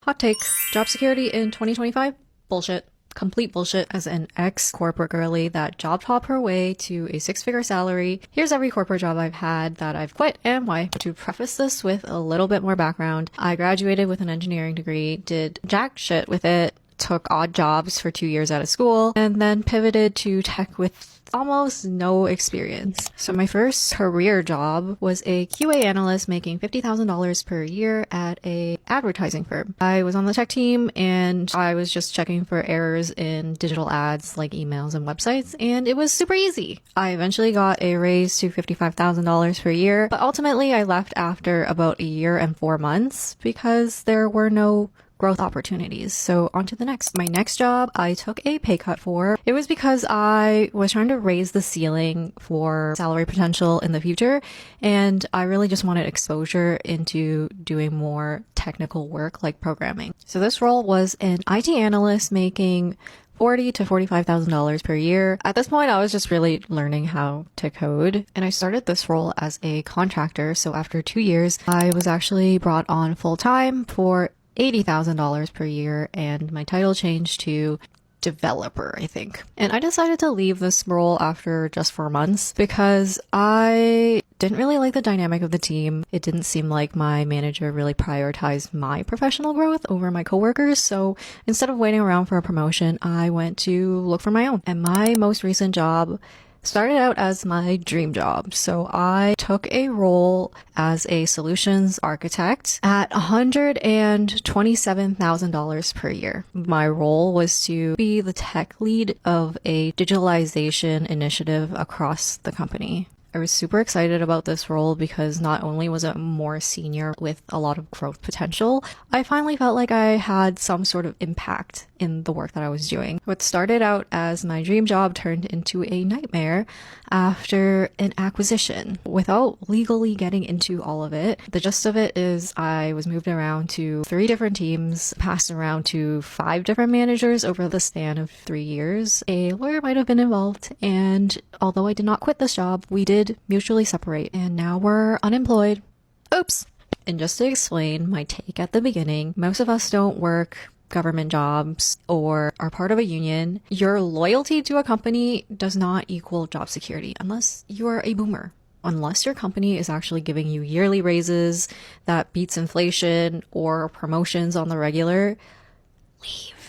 Hot take. Job security in 2025? Bullshit. Complete bullshit. As an ex-corporate girly that job hopped her way to a six-figure salary, here's every corporate job I've had that I've quit and why. To preface this with a little bit more background, I graduated with an engineering degree, did jack shit with it, took odd jobs for 2 years out of school, and then pivoted to tech with almost no experience. So my first career job was a QA analyst making $50,000 per year at a advertising firm. I was on the tech team and I was just checking for errors in digital ads like emails and websites, and it was super easy. I eventually got a raise to $55,000 per year, but ultimately I left after about a year and 4 months because there were no growth opportunities. So on to the next. My next job I took a pay cut for. It was because I was trying to raise the ceiling for salary potential in the future, and I really just wanted exposure into doing more technical work like programming. So this role was an IT analyst making $40,000 to $45,000 per year. At this point, I was just really learning how to code, and I started this role as a contractor. So after 2 years, I was actually brought on full time for $80,000 per year, and my title changed to developer, I think. And I decided to leave this role after just 4 months because I didn't really like the dynamic of the team. It didn't seem like my manager really prioritized my professional growth over my coworkers. So instead of waiting around for a promotion, I went to look for my own. And my most recent job started out as my dream job. So I took a role as a solutions architect at $127,000 per year. My role was to be the tech lead of a digitalization initiative across the company. I was super excited about this role because not only was it more senior with a lot of growth potential, I finally felt like I had some sort of impact in the work that I was doing. What started out as my dream job turned into a nightmare after an acquisition. Without legally getting into all of it, the gist of it is I was moved around to 3 different teams, passed around to 5 different managers over the span of 3 years. A lawyer might have been involved, and although I did not quit this job, we did mutually separate, and now we're unemployed. Oops. And just to explain my take at the beginning, most of us don't work government jobs or are part of a union. Your loyalty to a company does not equal job security unless you are a boomer. Unless your company is actually giving you yearly raises that beats inflation or promotions on the regular, leave.